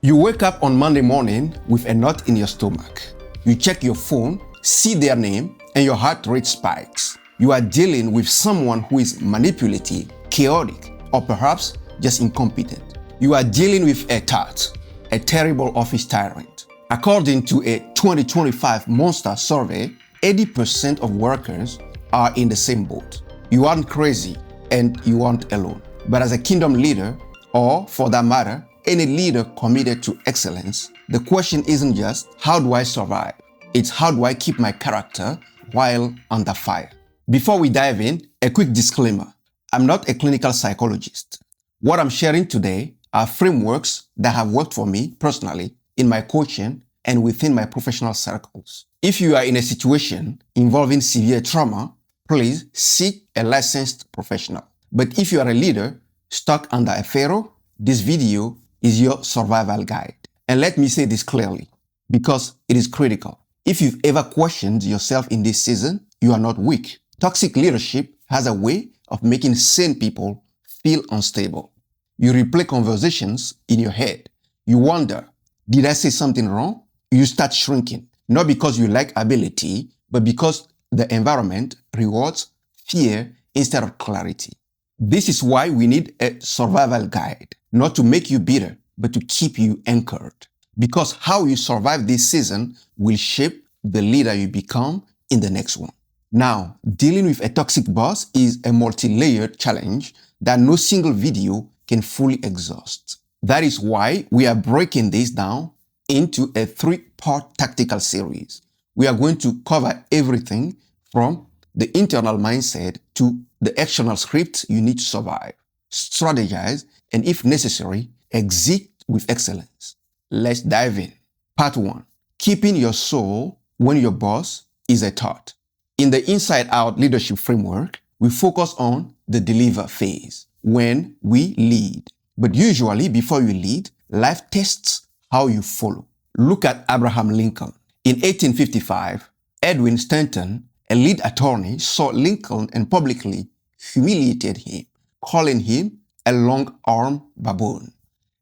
You wake up on Monday morning with a knot in your stomach. You check your phone, see their name, and your heart rate spikes. You are dealing with someone who is manipulative, chaotic, or perhaps just incompetent. You are dealing with a tart, a terrible office tyrant. According to a 2025 Monster survey, 80% of workers are in the same boat. You aren't crazy and you aren't alone. But as a kingdom leader, or for that matter, any leader committed to excellence, the question isn't just, how do I survive? It's how do I keep my character while under fire? Before we dive in, a quick disclaimer. I'm not a clinical psychologist. What I'm sharing today are frameworks that have worked for me personally in my coaching and within my professional circles. If you are in a situation involving severe trauma, please seek a licensed professional. But if you are a leader stuck under a pharaoh, this video is your survival guide. And let me say this clearly, because it is critical. If you've ever questioned yourself in this season, you are not weak. Toxic leadership has a way of making sane people feel unstable. You replay conversations in your head. You wonder, did I say something wrong? You start shrinking, not because you lack ability, but because the environment rewards fear instead of clarity. This is why we need a survival guide, not to make you bitter, but to keep you anchored. Because how you survive this season will shape the leader you become in the next one. Now, dealing with a toxic boss is a multi-layered challenge that no single video can fully exhaust. That is why we are breaking this down into a 3-part tactical series. We are going to cover everything from the internal mindset to the actional script you need to survive, strategize, and if necessary, exit with excellence. Let's dive in. Part 1. Keeping your soul when your boss is a tart. In the Inside Out leadership framework, we focus on the deliver phase, when we lead. But usually before you lead, life tests how you follow. Look at Abraham Lincoln. In 1855, Edwin Stanton, a lead attorney, saw Lincoln and publicly humiliated him, calling him a long-armed baboon.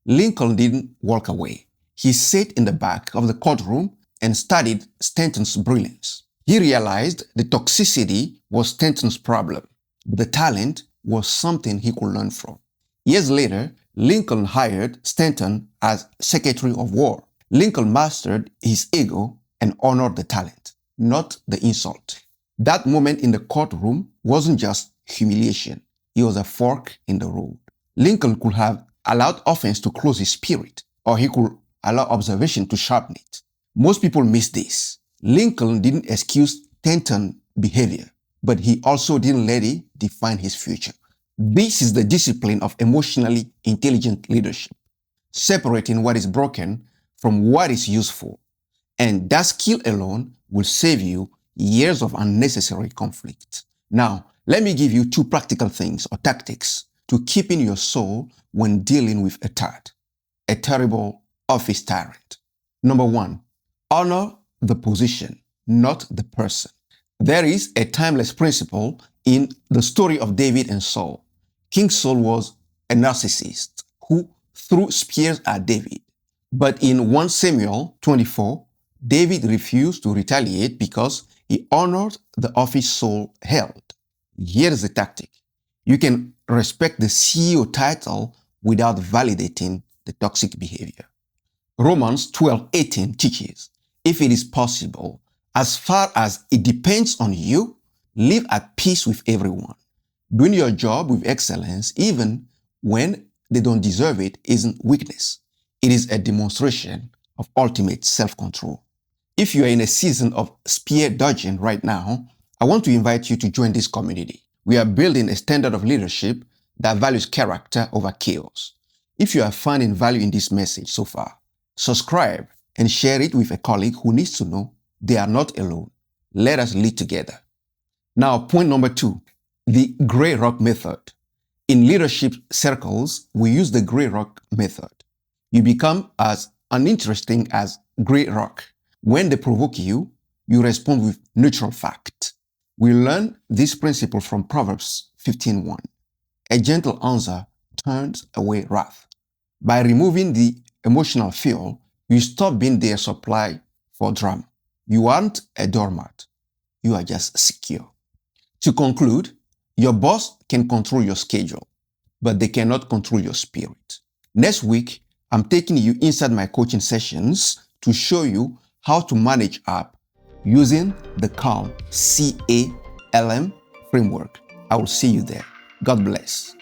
Lincoln didn't walk away. He sat in the back of the courtroom and studied Stanton's brilliance. He realized the toxicity was Stanton's problem, but the talent was something he could learn from. Years later, Lincoln hired Stanton as Secretary of War. Lincoln mastered his ego and honored the talent, not the insult. That moment in the courtroom wasn't just humiliation. It was a fork in the road. Lincoln could have allowed offense to close his spirit, or he could allow observation to sharpen it. Most people miss this. Lincoln didn't excuse Stanton's behavior, but he also didn't let it define his future. This is the discipline of emotionally intelligent leadership, separating what is broken from what is useful. And that skill alone will save you years of unnecessary conflict. Now, let me give you 2 practical things or tactics to keeping your soul when dealing with a tart, a terrible office tyrant. Number 1, honor the position, not the person. There is a timeless principle in the story of David and Saul. King Saul was a narcissist who threw spears at David. But in 1 Samuel 24, David refused to retaliate because he honored the office Saul held. Here's the tactic. You can respect the CEO title without validating the toxic behavior. Romans 12:18 teaches, if it is possible, as far as it depends on you, live at peace with everyone. Doing your job with excellence, even when they don't deserve it, isn't weakness. It is a demonstration of ultimate self-control. If you are in a season of spear dodging right now, I want to invite you to join this community. We are building a standard of leadership that values character over chaos. If you are finding value in this message so far, subscribe and share it with a colleague who needs to know they are not alone. Let us lead together. Now, point number 2, the gray rock method. In leadership circles, we use the gray rock method. You become as uninteresting as gray rock. When they provoke you, you respond with neutral fact. We learn this principle from Proverbs 15:1. A gentle answer turns away wrath. By removing the emotional fuel, you stop being their supply for drama. You aren't a doormat. You are just secure. To conclude, your boss can control your schedule, but they cannot control your spirit. Next week, I'm taking you inside my coaching sessions to show you how to manage up using the CALM, C-A-L-M framework. I will see you there. God bless.